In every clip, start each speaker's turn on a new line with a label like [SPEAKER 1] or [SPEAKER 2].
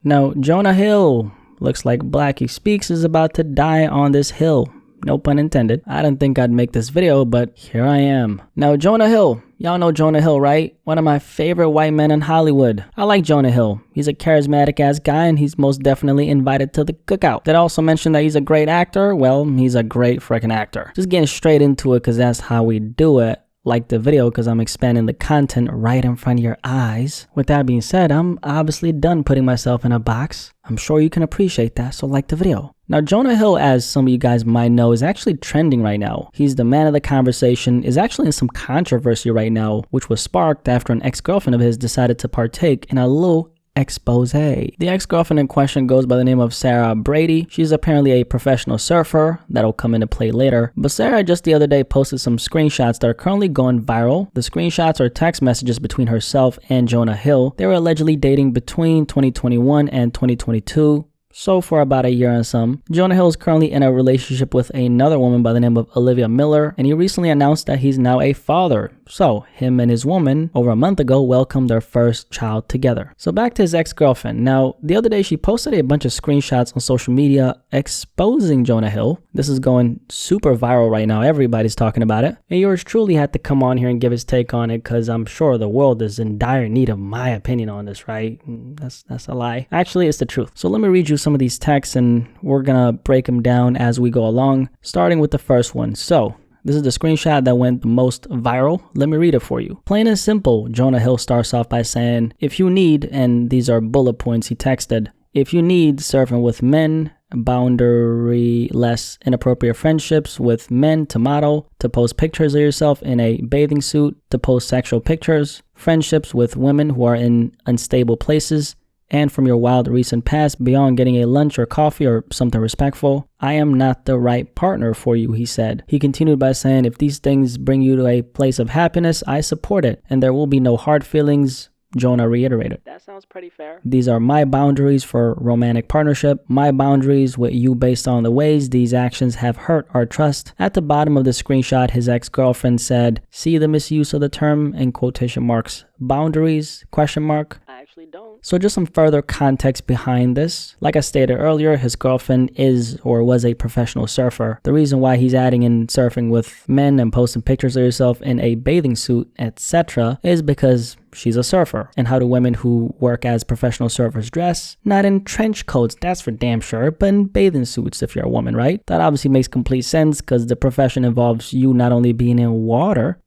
[SPEAKER 1] Now, Jonah Hill. Looks like BlackySpeakz is about to die on this hill. No pun intended. I didn't think I'd make this video, but here I am. Now, Jonah Hill. Y'all know Jonah Hill, right? One of my favorite white men in Hollywood. I like Jonah Hill. He's a charismatic ass guy and he's most definitely invited to the cookout. Did I also mention that he's a great actor? Well, he's a great freaking actor. Just getting straight into it because that's how we do it. Like the video because I'm expanding the content right in front of your eyes. With that being said, I'm obviously done putting myself in a box. I'm sure you can appreciate that, so like the video. Now, Jonah Hill, as some of you guys might know, is actually trending right now. He's the man of the conversation, is actually in some controversy right now, which was sparked after an ex-girlfriend of his decided to partake in a little expose. The ex-girlfriend in question goes by the name of Sarah Brady. She's apparently a professional surfer. That'll come into play later. But Sarah just the other day posted some screenshots that are currently going viral. The screenshots are text messages between herself and Jonah Hill. They were allegedly dating between 2021 and 2022. So for about a year and some. Jonah Hill is currently in a relationship with another woman by the name of Olivia Miller, and he recently announced that he's now a father. So him and his woman over a month ago welcomed their first child together. So back to his ex-girlfriend. Now, the other day she posted a bunch of screenshots on social media exposing Jonah Hill. This is going super viral right now. Everybody's talking about it. And yours truly had to come on here and give his take on it because I'm sure the world is in dire need of my opinion on this, right? That's a lie. Actually, it's the truth. So let me read you some of these texts and we're gonna break them down as we go along, starting with the first one. So this is the screenshot that went the most viral. Let me read it for you. Plain and simple, Jonah Hill starts off by saying, if you need, and these are bullet points he texted, if you need surfing with men, boundary-less inappropriate friendships with men to model, to post pictures of yourself in a bathing suit, to post sexual pictures, friendships with women who are in unstable places, and from your wild recent past beyond getting a lunch or coffee or something respectful, I am not the right partner for you, he said. He continued by saying, if these things bring you to a place of happiness, I support it, and there will be no hard feelings, Jonah reiterated. That sounds pretty fair. These are my boundaries for romantic partnership, my boundaries with you based on the ways these actions have hurt our trust. At the bottom of the screenshot, his ex-girlfriend said, see the misuse of the term in quotation marks, boundaries, question mark. I actually don't. So just some further context behind this. Like I stated earlier, his girlfriend is or was a professional surfer. The reason why he's adding in surfing with men and posting pictures of yourself in a bathing suit, etc. is because she's a surfer. And how do women who work as professional surfers dress? Not in trench coats, that's for damn sure, but in bathing suits if you're a woman, right? That obviously makes complete sense because the profession involves you not only being in water,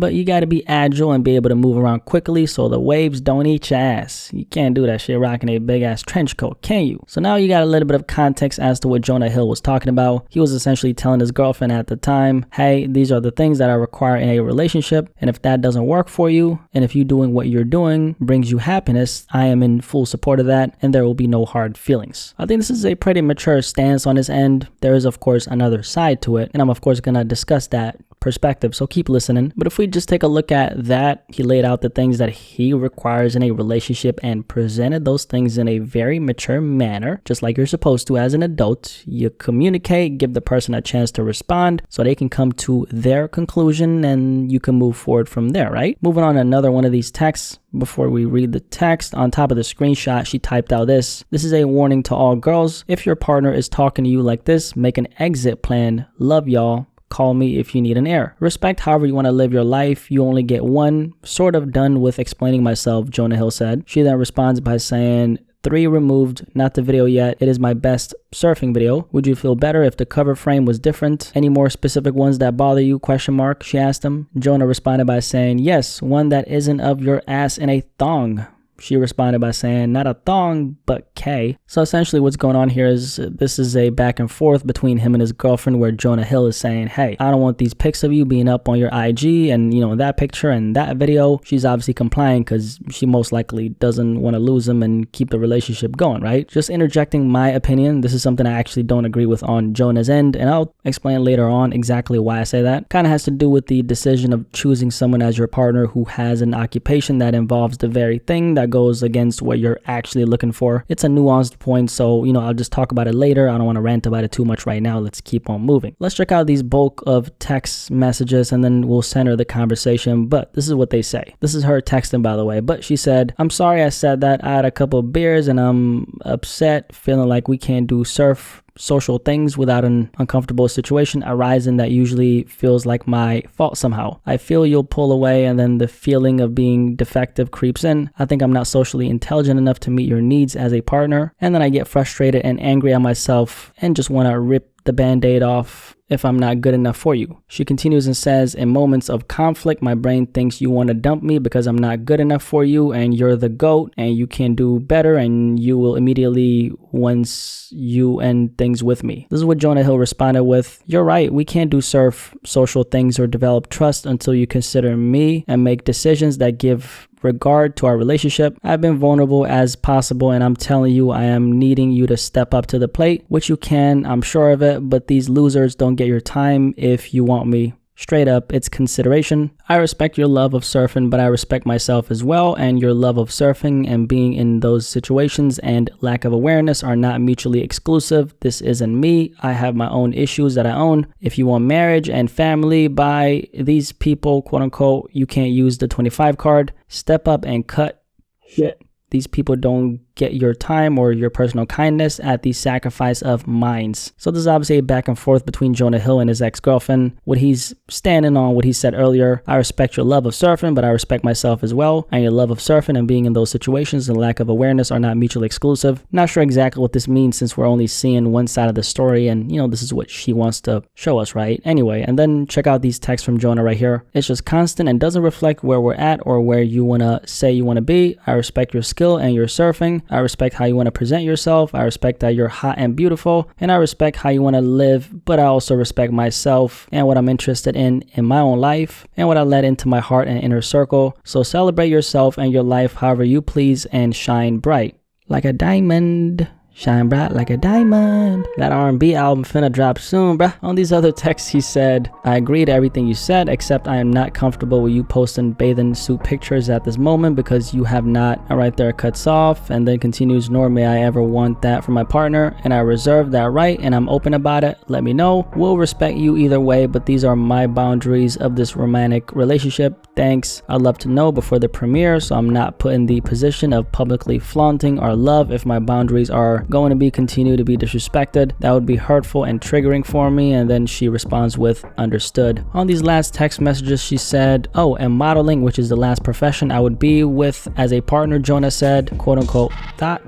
[SPEAKER 1] but you got to be agile and be able to move around quickly so the waves don't eat your ass. You can't do that shit rocking a big ass trench coat, can you? So now you got a little bit of context as to what Jonah Hill was talking about. He was essentially telling his girlfriend at the time, hey, these are the things that I require in a relationship, and if that doesn't work for you, and if you doing what you're doing brings you happiness, I am in full support of that, and there will be no hard feelings. I think this is a pretty mature stance on his end. There is, of course, another side to it, and I'm, of course, going to discuss that perspective, so keep listening. But if we just take a look at that, he laid out the things that he requires in a relationship and presented those things in a very mature manner, just like you're supposed to as an adult. You communicate, give the person a chance to respond so they can come to their conclusion and you can move forward from there, right? Moving on to another one of these texts. Before we read the text, on top of the screenshot, she typed out this. This is a warning to all girls. If your partner is talking to you like this, make an exit plan. Love y'all. Call me if you need an air. Respect however you want to live your life. You only get one. Sort of done with explaining myself, Jonah Hill said. She then responds by saying, 3 removed, not the video yet. It is my best surfing video. Would you feel better if the cover frame was different? Any more specific ones that bother you? Question mark. She asked him. Jonah responded by saying, yes, one that isn't of your ass in a thong. She responded by saying, not a thong, but K. So essentially what's going on here is this is a back and forth between him and his girlfriend where Jonah Hill is saying, hey, I don't want these pics of you being up on your IG and, you know, that picture and that video. She's obviously complying because she most likely doesn't want to lose him and keep the relationship going, right? Just interjecting my opinion. This is something I actually don't agree with on Jonah's end, and I'll explain later on exactly why I say that. Kind of has to do with the decision of choosing someone as your partner who has an occupation that involves the very thing that of goes against what you're actually looking for. It's a nuanced point, so I'll just talk about it later. I don't want to rant about it too much right now. Let's keep on moving. Let's check out these bulk of text messages and then we'll center the conversation. But this is what they say. This is her texting, by the way. But she said, "I'm sorry I said that. I had a couple of beers and I'm upset, feeling like we can't do social things without an uncomfortable situation arising that usually feels like my fault somehow. I feel you'll pull away and then the feeling of being defective creeps in. I think I'm not socially intelligent enough to meet your needs as a partner. And then I get frustrated and angry at myself and just want to rip the band-aid off if I'm not good enough for you." She continues and says, "In moments of conflict, my brain thinks you want to dump me because I'm not good enough for you and you're the GOAT and you can do better and you will immediately once you end things with me." This is what Jonah Hill responded with, "You're right, we can't do social things or develop trust until you consider me and make decisions that give regard to our relationship. I've been vulnerable as possible and I'm telling you I am needing you to step up to the plate, which you can, I'm sure of it, but these losers don't get your time if you want me. Straight up, it's consideration. I respect your love of surfing, but I respect myself as well, and your love of surfing and being in those situations and lack of awareness are not mutually exclusive. This isn't me. I have my own issues that I own. If you want marriage and family by these people, quote unquote, you can't use the 25 card. Step up and cut shit. These people don't get your time or your personal kindness at the sacrifice of minds." So this is obviously a back and forth between Jonah Hill and his ex-girlfriend. What he's standing on, what he said earlier, "I respect your love of surfing, but I respect myself as well. And your love of surfing and being in those situations and lack of awareness are not mutually exclusive." Not sure exactly what this means since we're only seeing one side of the story and, this is what she wants to show us, right? Anyway, and then check out these texts from Jonah right here. "It's just constant and doesn't reflect where we're at or where you want to say you want to be. I respect your skill and your surfing. I respect how you want to present yourself. I respect that you're hot and beautiful. And I respect how you want to live, but I also respect myself and what I'm interested in my own life and what I let into my heart and inner circle. So celebrate yourself and your life however you please and shine bright like a diamond. Shine bright like a diamond." That R&B album finna drop soon, bruh. On these other texts, he said, "I agree to everything you said, except I am not comfortable with you posting bathing suit pictures at this moment because you have not." And right there cuts off and then continues, "Nor may I ever want that from my partner, and I reserve that right and I'm open about it. Let me know. We'll respect you either way, but these are my boundaries of this romantic relationship. Thanks. I'd love to know before the premiere so I'm not put in the position of publicly flaunting our love if my boundaries are going to continue to be disrespected. That would be hurtful and triggering for me." And then she responds with, "Understood." On these last text messages, she said, "Oh, and modeling, which is the last profession I would be with as a partner," Jonah said, quote unquote, "thought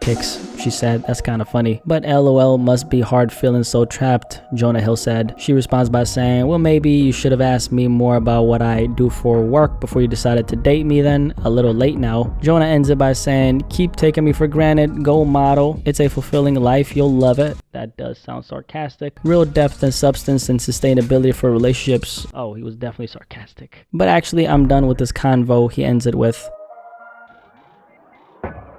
[SPEAKER 1] pics," she said. "That's kind of funny. But LOL, must be hard feeling so trapped," Jonah Hill said. She responds by saying, "Well, maybe you should have asked me more about what I do for work before you decided to date me then. A little late now." Jonah ends it by saying, "Keep taking me for granted. Go model. It's a fulfilling life. You'll love it." That does sound sarcastic. "Real depth and substance and sustainability for relationships." Oh, he was definitely sarcastic. "But actually, I'm done with this convo," he ends it with.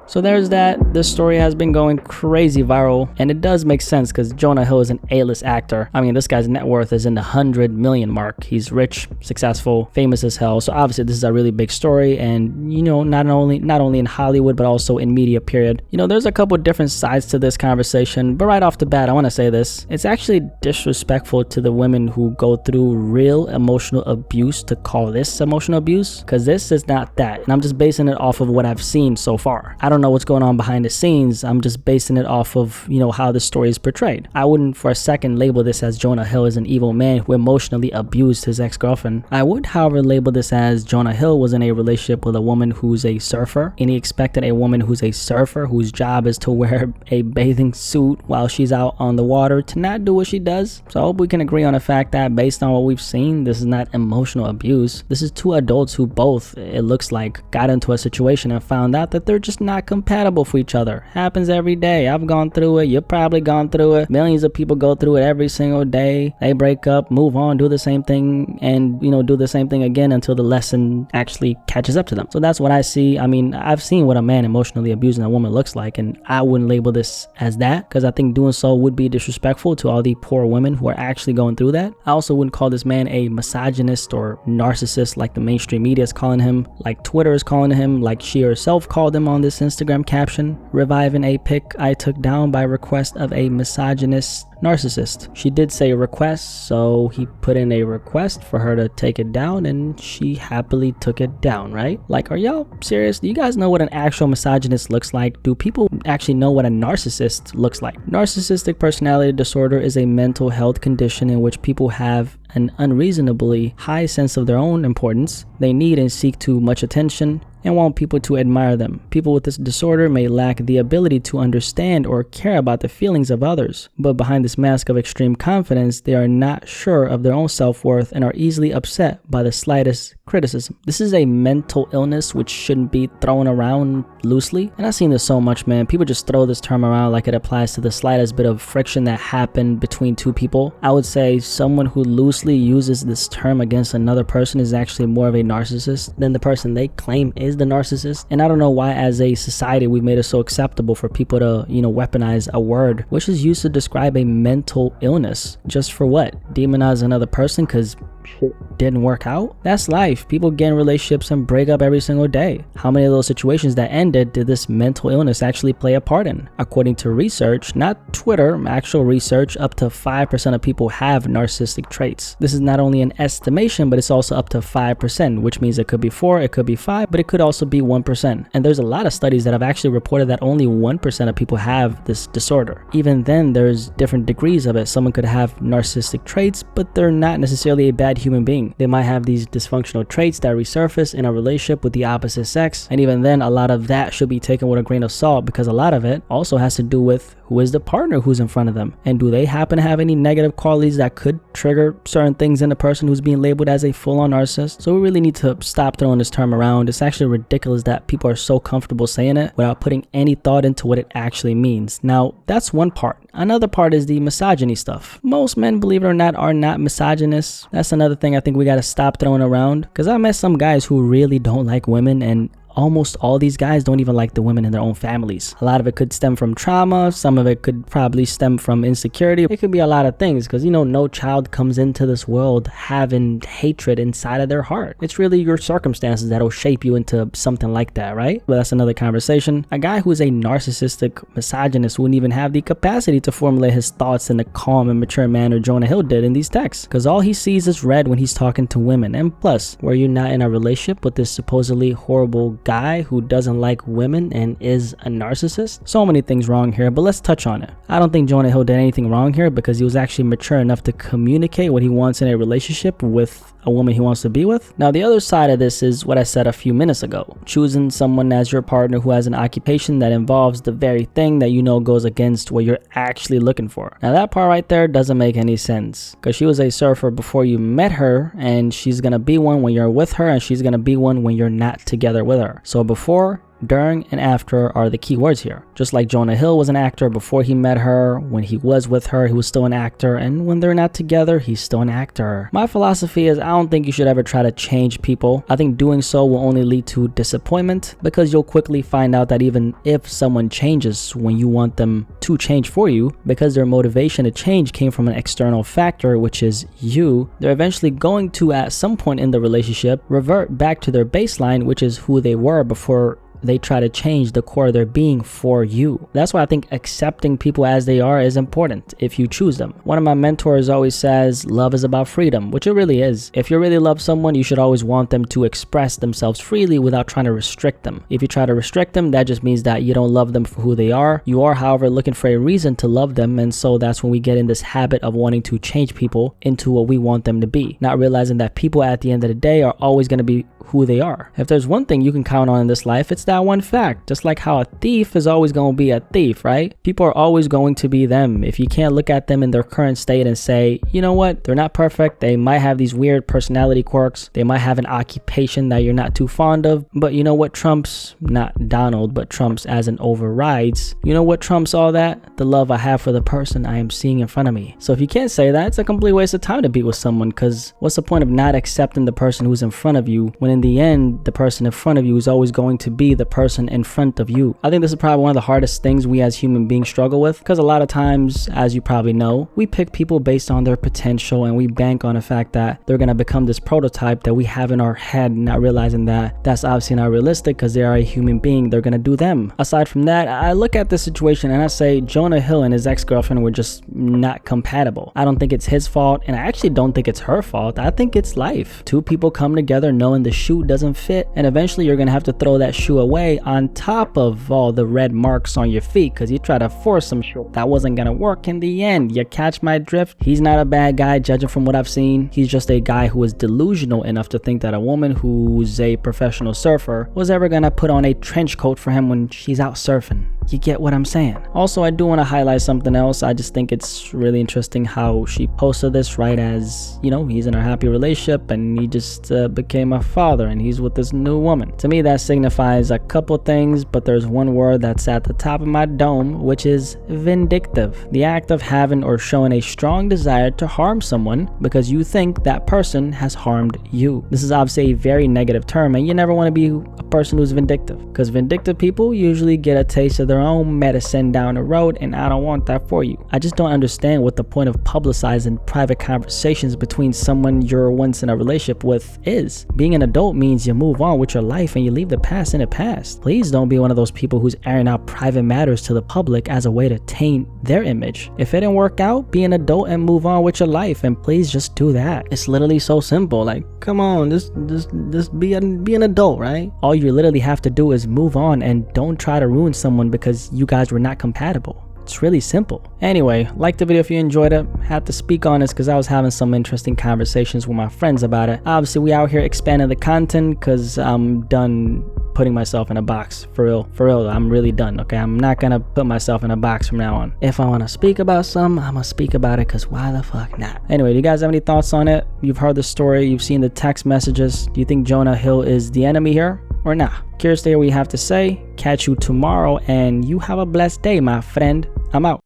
[SPEAKER 1] So there's that. This story has been going crazy viral, and it does make sense because Jonah Hill is an A-list actor. I mean, this guy's net worth is in the 100 million mark. He's rich, successful, famous as hell. So obviously this is a really big story, and not only in Hollywood but also in media, period. There's a couple different sides to this conversation, but right off the bat I want to say this. It's actually disrespectful to the women who go through real emotional abuse to call this emotional abuse, because this is not that. And I'm just basing it off of what I've seen so far. I don't know what's going on behind the scenes. I'm just basing it off of how the story is portrayed. I wouldn't for a second label this as Jonah Hill is an evil man who emotionally abused his ex-girlfriend. I would, however, label this as Jonah Hill was in a relationship with a woman who's a surfer, and he expected a woman who's a surfer whose job is to wear a bathing suit while she's out on the water to not do what she does. So I hope we can agree on the fact that based on what we've seen, this is not emotional abuse. This is two adults who both, it looks like, got into a situation and found out that they're just not not compatible for each other. Happens every day. I've gone through it. You've probably gone through it. Millions of people go through it every single day. They break up, move on, do the same thing, and do the same thing again until the lesson actually catches up to them. So that's what I see. I mean, I've seen what a man emotionally abusing a woman looks like, and I wouldn't label this as that, because I think doing so would be disrespectful to all the poor women who are actually going through that. I also wouldn't call this man a misogynist or narcissist like the mainstream media is calling him, like Twitter is calling him, like she herself called him on this Instagram caption, reviving a pic I took down by request of a misogynist narcissist. She did say request, so he put in a request for her to take it down, and she happily took it down, right? Like, are y'all serious? Do you guys know what an actual misogynist looks like? Do people actually know what a narcissist looks like? Narcissistic personality disorder is a mental health condition in which people have an unreasonably high sense of their own importance. They need and seek too much attention and want people to admire them. People with this disorder may lack the ability to understand or care about the feelings of others, but behind this mask of extreme confidence, they are not sure of their own self-worth and are easily upset by the slightest criticism. This is a mental illness which shouldn't be thrown around loosely, and I've seen this so much, man. People just throw this term around like it applies to the slightest bit of friction that happened between two people. I would say someone who loosely uses this term against another person is actually more of a narcissist than the person they claim is the narcissist. And I don't know why as a society we've made it so acceptable for people to weaponize a word which is used to describe a mental illness. Just for what? Demonize another person because shit didn't work out? That's life. People get in relationships and break up every single day. How many of those situations that ended did this mental illness actually play a part in? According to research, not Twitter, actual research, up to 5% of people have narcissistic traits. This is not only an estimation, but it's also up to 5%, which means it could be 4, it could be 5, but it could also be 1%. And there's a lot of studies that have actually reported that only 1% of people have this disorder. Even then, there's different degrees of it. Someone could have narcissistic traits, but they're not necessarily a bad human being. They might have these dysfunctional traits that resurface in a relationship with the opposite sex, and even then a lot of that should be taken with a grain of salt, because a lot of it also has to do with who is the partner who's in front of them, and do they happen to have any negative qualities that could trigger certain things in the person who's being labeled as a full-on narcissist. So we really need to stop throwing this term around. It's actually ridiculous that people are so comfortable saying it without putting any thought into what it actually means. Now, that's one part. Another part is the misogyny stuff. Most men, believe it or not, are not misogynists. That's another thing I think we gotta stop throwing around, because I met some guys who really don't like women, and almost all these guys don't even like the women in their own families. A lot of it could stem from trauma. Some of it could probably stem from insecurity. It could be a lot of things, because no child comes into this world having hatred inside of their heart. It's really your circumstances that'll shape you into something like that, right? But that's another conversation. A guy who is a narcissistic misogynist wouldn't even have the capacity to formulate his thoughts in the calm and mature manner Jonah Hill did in these texts, because all he sees is red when he's talking to women. And plus, were you not in a relationship with this supposedly horrible guy who doesn't like women and is a narcissist? So many things wrong here, but let's touch on it. I don't think Jonah Hill did anything wrong here, because he was actually mature enough to communicate what he wants in a relationship with a woman he wants to be with. Now, the other side of this is what I said a few minutes ago. Choosing someone as your partner who has an occupation that involves the very thing that goes against what you're actually looking for. Now, that part right there doesn't make any sense, because she was a surfer before you met her, and she's gonna be one when you're with her, and she's gonna be one when you're not together with her. So before, during, and after are the key words here. Just like Jonah Hill was an actor before he met her, when he was with her, he was still an actor, and when they're not together, he's still an actor. My philosophy is I don't think you should ever try to change people. I think doing so will only lead to disappointment, because you'll quickly find out that even if someone changes when you want them to change for you, because their motivation to change came from an external factor, which is you, they're eventually going to, at some point in the relationship, revert back to their baseline, which is who they were before they try to change the core of their being for you. That's why I think accepting people as they are is important if you choose them. One of my mentors always says love is about freedom, which it really is. If you really love someone, you should always want them to express themselves freely without trying to restrict them. If you try to restrict them, that just means that you don't love them for who they are. You are, however, looking for a reason to love them, and so that's when we get in this habit of wanting to change people into what we want them to be, not realizing that people at the end of the day are always going to be who they are. If there's one thing you can count on in this life, it's that that one fact. Just like how a thief is always going to be a thief, right? People are always going to be them. If you can't look at them in their current state and say, you know what, they're not perfect, they might have these weird personality quirks, they might have an occupation that you're not too fond of, but you know what trumps, not Donald, but trumps as in overrides, you know what trumps all that? The love I have for the person I am seeing in front of me. So if you can't say that, it's a complete waste of time to be with someone, because what's the point of not accepting the person who's in front of you when in the end, the person in front of you is always going to be the person in front of you? I think this is probably one of the hardest things we as human beings struggle with, because a lot of times, as you probably know, we pick people based on their potential and we bank on the fact that they're going to become this prototype that we have in our head, not realizing that that's obviously not realistic because they are a human being. They're going to do them. Aside from that, I look at the situation and I say Jonah Hill and his ex-girlfriend were just not compatible. I don't think it's his fault, and I actually don't think it's her fault. I think it's life. Two people come together knowing the shoe doesn't fit, and eventually you're going to have to throw that shoe away on top of all the red marks on your feet because you try to force some shoe that wasn't going to work in the end. You catch my drift? He's not a bad guy, judging from what I've seen. He's just a guy who is delusional enough to think that a woman who's a professional surfer was ever going to put on a trench coat for him when she's out surfing. You get what I'm saying? Also, I do want to highlight something else. I just think it's really interesting how she posted this right as, you know, he's in a happy relationship and he just became a father and he's with this new woman. To me, that signifies a couple things, but there's one word that's at the top of my dome, which is vindictive. The act of having or showing a strong desire to harm someone because you think that person has harmed you. This is obviously a very negative term, and you never want to be a person who's vindictive, because vindictive people usually get a taste of their own medicine down the road, and I don't want that for you. I just don't understand what the point of publicizing private conversations between someone you're once in a relationship with is. Being an adult means you move on with your life and you leave the past in the past. Please don't be one of those people who's airing out private matters to the public as a way to taint their image. If it didn't work out, be an adult and move on with your life, and please just do that. It's literally so simple. Like, come on, just be an adult, right? All you literally have to do is move on and don't try to ruin someone because you guys were not compatible. It's really simple. Anyway, like the video if you enjoyed it. Had to speak on this because I was having some interesting conversations with my friends about it. Obviously, we out here expanding the content because I'm done putting myself in a box. For real, I'm really done, okay? I'm not gonna put myself in a box from now on. If I want to speak about something, I'm gonna speak about it, because why the fuck not? Anyway, do you guys have any thoughts on it? You've heard the story, you've seen the text messages. Do you think Jonah Hill is the enemy here or nah? Curious to hear what you have to say. Catch you tomorrow, and you have a blessed day, my friend. I'm out.